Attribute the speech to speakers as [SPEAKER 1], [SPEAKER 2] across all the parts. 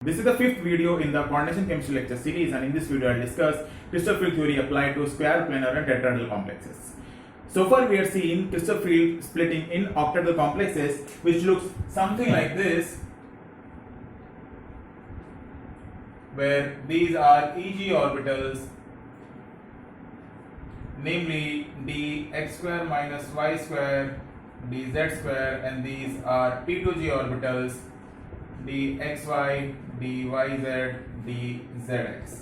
[SPEAKER 1] This is the fifth video in the coordination chemistry lecture series, and in this video I'll discuss crystal field theory applied to square, planar and tetrahedral complexes. So far we are seeing crystal field splitting in octahedral complexes, which looks something like this, where these are Eg orbitals, namely dx square minus y square dz square, and these are p2g orbitals, dxy, dyz, dzx.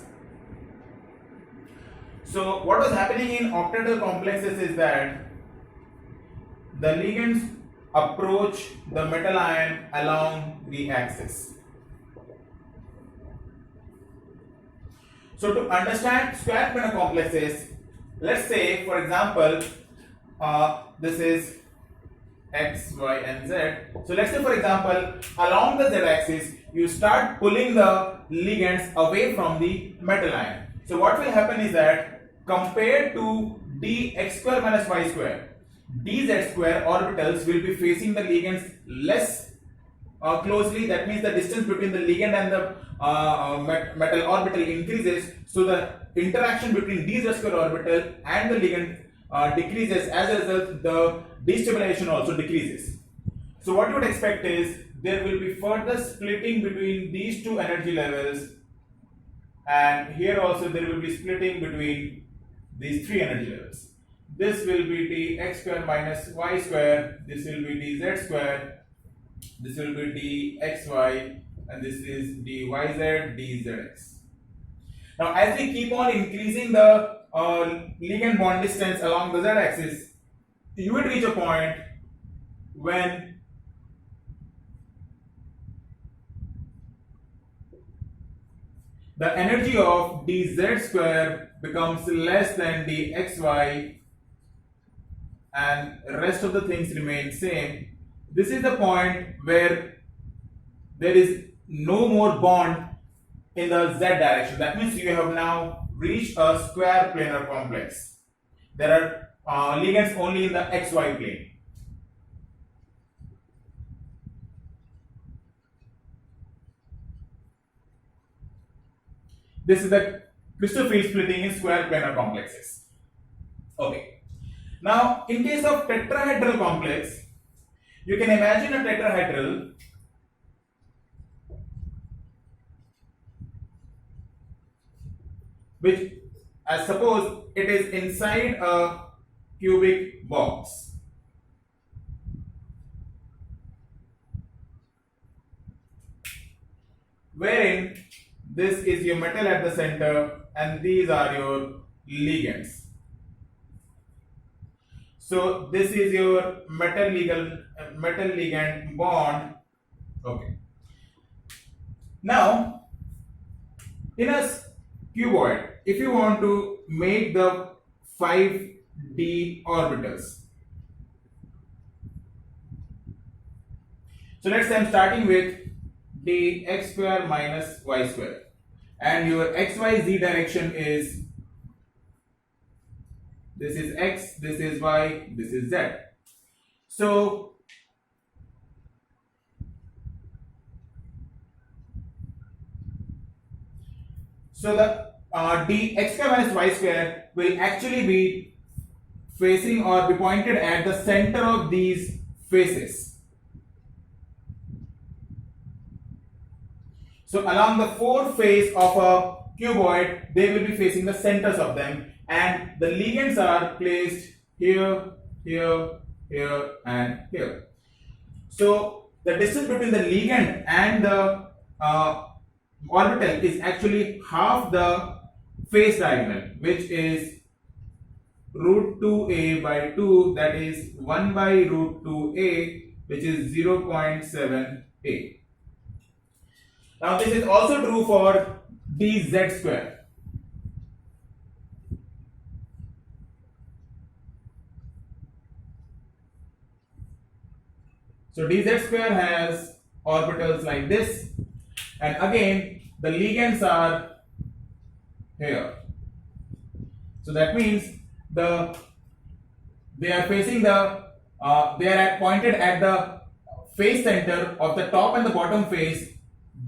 [SPEAKER 1] So what was happening in octahedral complexes is that the ligands approach the metal ion along the axis. So to understand square planar complexes, let's say for example this is x, y and z. So let's say for example along the z axis you start pulling the ligands away from the metal ion. So what will happen is that compared to dx square minus y square, dz square orbitals will be facing the ligands less closely. That means the distance between the ligand and the metal orbital increases, so the interaction between dz square orbital and the ligand decreases. As a result, the destabilization also decreases. So what you would expect is there will be further splitting between these two energy levels, and here also there will be splitting between these three energy levels. This will be dx square minus y square, this will be dz square, this will be dxy, and this is dyz, dzx. Now as we keep on increasing the ligand bond distance along the z axis, you will reach a point when the energy of dz square becomes less than dxy and rest of the things remain same. This is the point where there is no more bond in the z direction. That means you have now reached a square planar complex. There are ligands only in the xy plane. This is the crystal field splitting in square planar complexes. Okay. Now, in case of tetrahedral complex, you can imagine a tetrahedral which, as suppose it is inside a cubic box. Wherein this is your metal at the center and these are your ligands. So this is your metal ligand bond. Okay. Now in a cuboid, if you want to make the 5d orbitals, so let's say I'm starting with dx square minus y square, and your xyz direction is, this is x, this is y, this is z. So the dx square minus y square will actually be facing or be pointed at the center of these faces. So along the four face of a cuboid, they will be facing the centers of them, and the ligands are placed here, here, here and here. So the distance between the ligand and the orbital is actually half the face diagonal, which is root 2a by 2, that is 1 by root 2a, which is 0.7a. Now this is also true for dz square. So dz square has orbitals like this, and again the ligands are here. So that means they are facing they are pointed at the face center of the top and the bottom face.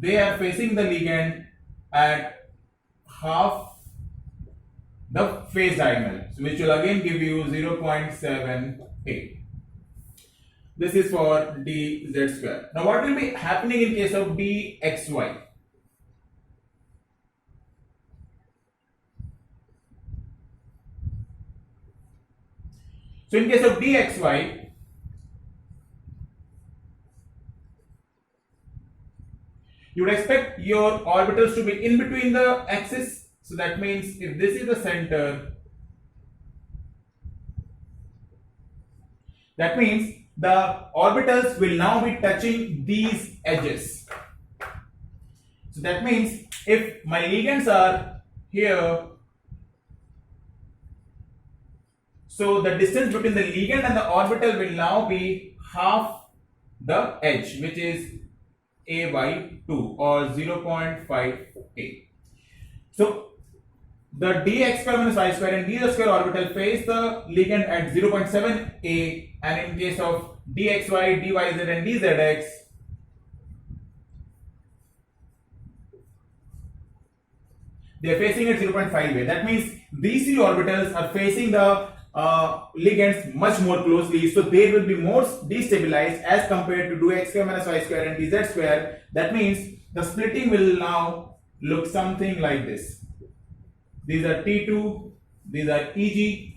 [SPEAKER 1] they are facing the ligand at half the phase diagonal, which will again give you 0.78. This is for dz square. Now what will be happening in case of dxy? So in case of dxy, you would expect your orbitals to be in between the axis. So that means if this is the center, that means the orbitals will now be touching these edges. So that means if my ligands are here, so the distance between the ligand and the orbital will now be half the edge, which is a by 2 or 0.5a. So the dx square minus y square and dz square orbital face the ligand at 0.7a, and in case of dxy, dyz and dzx, they are facing at 0.5a. That means these three orbitals are facing the ligands much more closely, so they will be more destabilized as compared to dx square minus y square and dz square. That means the splitting will now look something like this. These are T2, these are EG,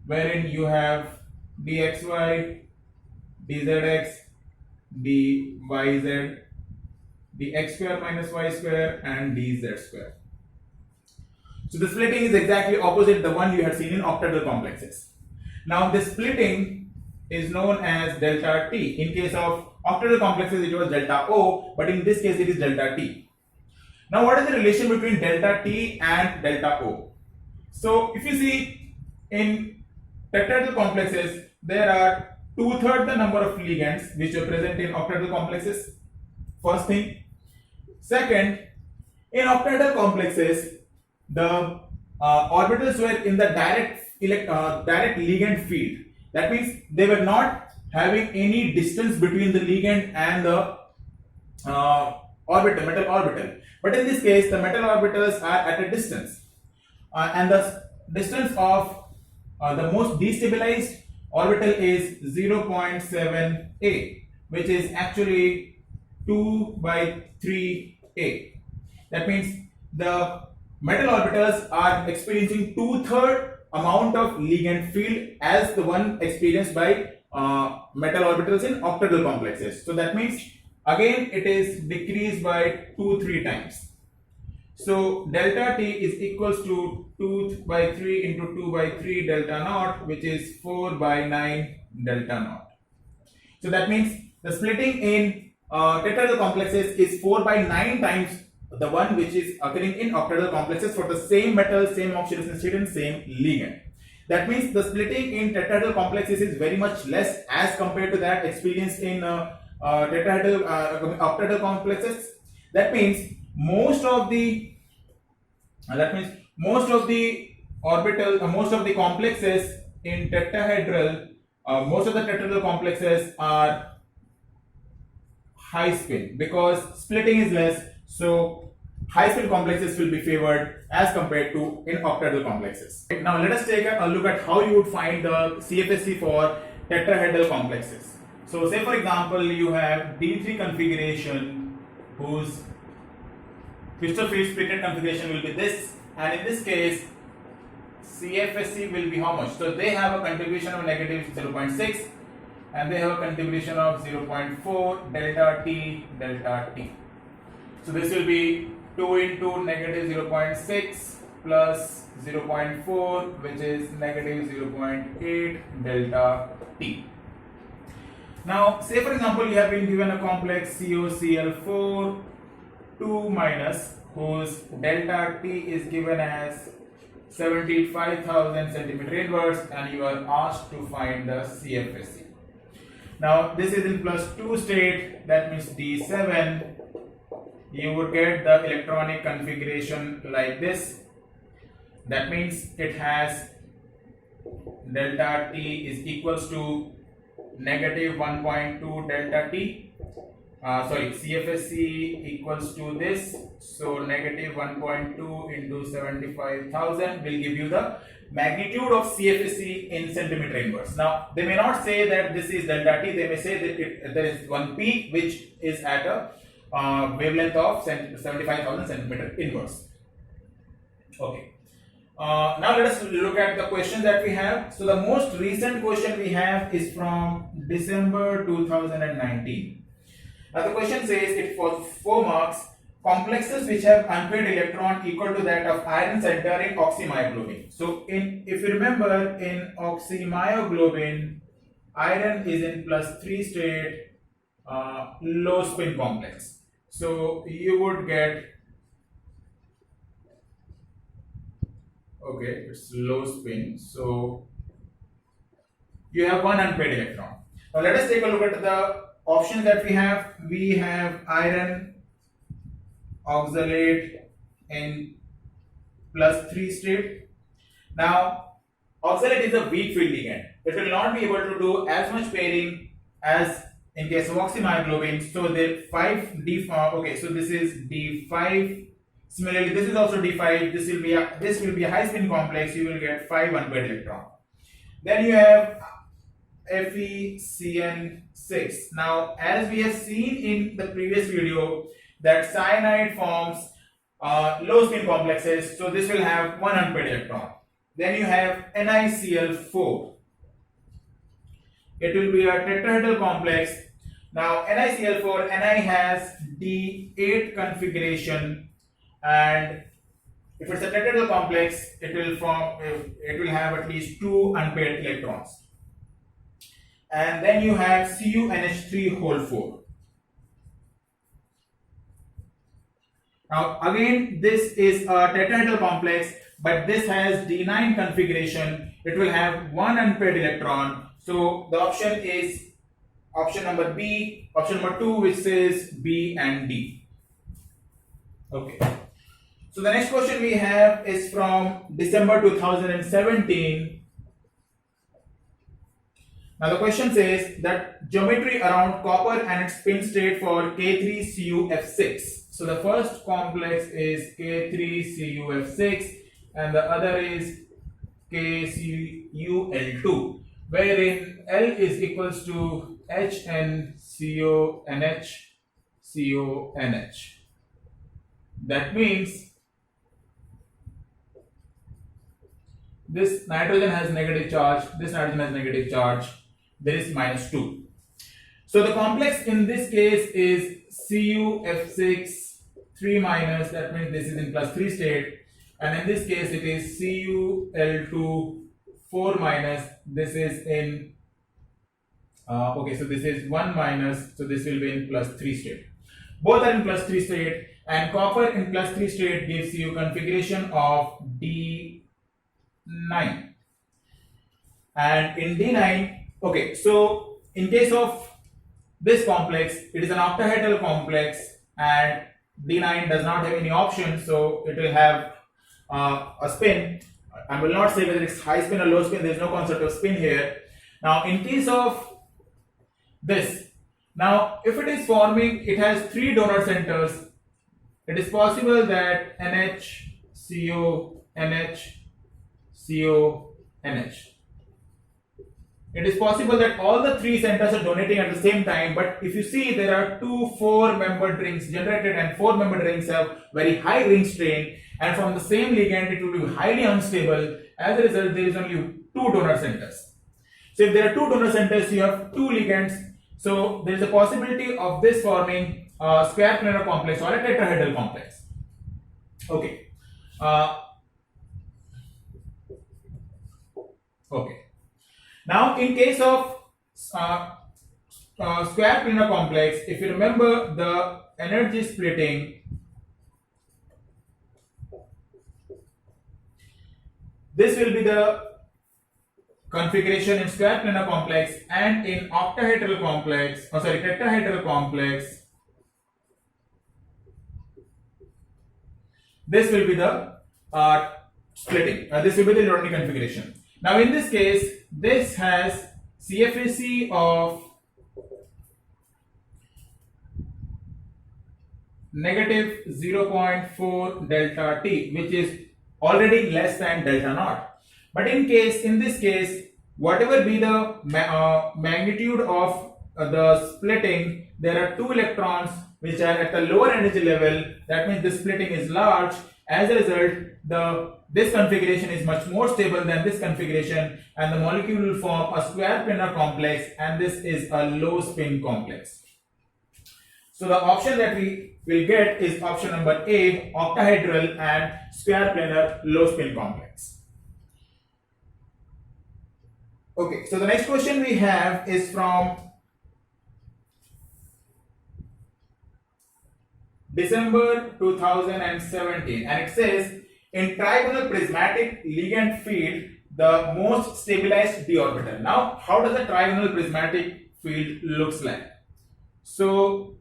[SPEAKER 1] wherein you have dxy, dzx, dyz, dx square minus y square and dz square. So the splitting is exactly opposite the one you had seen in octahedral complexes. Now this splitting is known as delta T. In case of octahedral complexes it was delta O, but in this case it is delta T. Now what is the relation between delta T and delta O? So if you see in tetrahedral complexes, there are 2/3 the number of ligands which are present in octahedral complexes. First thing. Second, in octahedral complexes, the orbitals were in the direct ligand field. That means they were not having any distance between the ligand and the metal orbital. But in this case, the metal orbitals are at a distance, and the distance of the most destabilized orbital is 0.7a, which is actually 2 by 3a. That means the metal orbitals are experiencing 2/3 amount of ligand field as the one experienced by metal orbitals in octahedral complexes. So that means again it is decreased by 2-3 times. So delta T is equals to 2 by 3 into 2 by 3 delta naught, which is 4 by 9 delta naught. So that means the splitting in tetrahedral complexes is 4 by 9 times the one which is occurring in octahedral complexes for the same metal, same oxidation state and same ligand. That means the splitting in tetrahedral complexes is very much less as compared to that experienced in octahedral complexes. That means most of the complexes in tetrahedral, most of the tetrahedral complexes are high spin because splitting is less. So high spin complexes will be favored as compared to in octahedral complexes. Now let us take a look at how you would find the CFSE for tetrahedral complexes. So say for example you have D3 configuration whose crystal field splitted configuration will be this, and in this case CFSE will be how much? So they have a contribution of negative 0.6 and they have a contribution of 0.4 delta T delta T. So this will be 2 into negative 0.6 plus 0.4, which is negative 0.8 delta T. Now say for example you have been given a complex COCl4 2 minus whose delta T is given as 75,000 centimeter inverse, and you are asked to find the CFSE. Now this is in +2 state, that means D7. You would get the electronic configuration like this. That means it has delta T is equals to negative 1.2 delta T, CFSC equals to this, so negative 1.2 into 75,000 will give you the magnitude of CFSC in centimeter inverse. Now they may not say that this is delta T, they may say that there is one peak which is at a wavelength of 75,000 centimeter inverse. Okay. Now let us look at the question that we have. So the most recent question we have is from December 2019. Now the question says it for 4 marks. Complexes which have unpaired electron equal to that of iron center in oxymyoglobin. So if you remember, in oxymyoglobin, iron is in +3 state, low spin complex. So you would get, okay, it's low spin, so you have one unpaired electron. Now let us take a look at the options that we have. We have iron oxalate in +3 state. Now oxalate is a weak field ligand. It will not be able to do as much pairing as in case of oxymyoglobin. So the 5D, okay, so this is D5. Similarly, this is also D5. This will be a high spin complex. You will get 5 unpaired electron. Then you have FeCN6. Now, as we have seen in the previous video, that cyanide forms low spin complexes. So this will have 1 unpaired electron. Then you have NiCl4. It will be a tetrahedral complex. Now NiCl4, Ni has D8 configuration, and if it's a tetrahedral complex, it will have at least 2 unpaired electrons. And then you have CuNH3 whole 4. Now again, this is a tetrahedral complex, but this has D9 configuration. It will have 1 unpaired electron. So the option is option number B, option number 2, which says B and D. Okay. So the next question we have is from December 2017. Now the question says that geometry around copper and its spin state for K3CuF6. So the first complex is K3CuF6 and the other is KCuL2, wherein L is equals to HNCONH. That means this nitrogen has negative charge, this nitrogen has negative charge, there is -2. So the complex in this case is CuF6 3 minus, that means this is in +3 state, and in this case it is CuL2 4 minus, this is in okay, so this is 1 minus, so this will be in +3 state. Both are in +3 state, and copper in +3 state gives you configuration of D9. And in D9, okay, so in case of this complex, it is an octahedral complex, and D9 does not have any option, so it will have a spin. I will not say whether it's high spin or low spin, there is no concept of spin here. Now in case of this, now if it is forming, it has 3 donor centers, it is possible that NH, CO, NH, CO, NH. It is possible that all the 3 centers are donating at the same time, but if you see, there are 2 4-membered rings generated, and 4-membered rings have very high ring strain, and from the same ligand it will be highly unstable. As a result, there is only 2 donor centers. So if there are 2 donor centers, you have 2 ligands. So there is a possibility of this forming a square planar complex or a tetrahedral complex. Okay. Okay. Now, in case of square planar complex, if you remember the energy splitting, this will be the configuration in square planar complex, and in octahedral complex, tetrahedral complex, this will be the splitting. This will be the electronic configuration. Now in this case, this has CFSC of negative 0.4 delta t, which is already less than delta naught. But in this case, whatever be the magnitude of the splitting, there are two electrons which are at the lower energy level. That means the splitting is large. As a result, this configuration is much more stable than this configuration, and the molecule will form a square planar complex, and this is a low spin complex. So the option that we will get is option number A, octahedral and square planar low spin complex. Okay, so the next question we have is from December 2017, and it says, in trigonal prismatic ligand field, the most stabilized d orbital. Now, how does a trigonal prismatic field looks like? So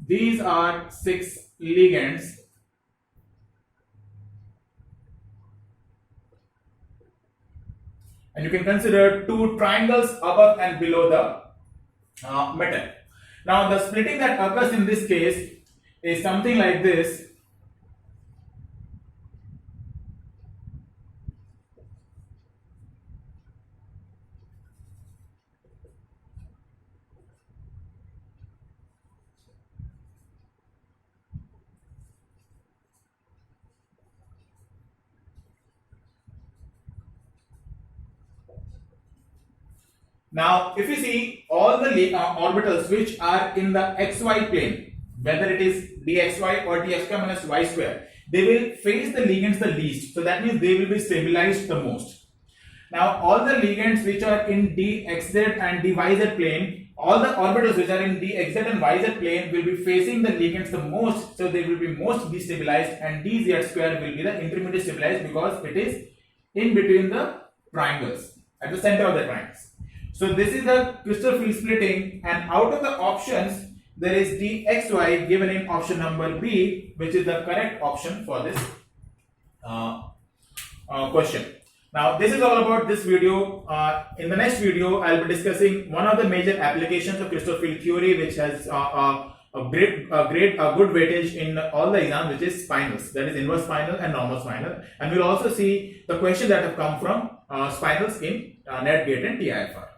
[SPEAKER 1] these are 6 ligands, and you can consider 2 triangles above and below the metal. Now the splitting that occurs in this case is something like this. Now, if you see all the orbitals which are in the xy plane, whether it is dxy or dx square minus y square, they will face the ligands the least. So that means they will be stabilized the most. Now, all the ligands which are in dxz and dyz plane, all the orbitals which are in dxz and yz plane will be facing the ligands the most. So they will be most destabilized, and dz square will be the intermediate stabilized because it is in between the triangles, at the center of the triangles. So this is the crystal field splitting, and out of the options there is dxy given in option number B, which is the correct option for this question. Now this is all about this video. In the next video I will be discussing one of the major applications of crystal field theory, which has a good weightage in all the exams, which is spinals, that is inverse spinal and normal spinal, and we will also see the questions that have come from spinals in NET, GATE and TIFR.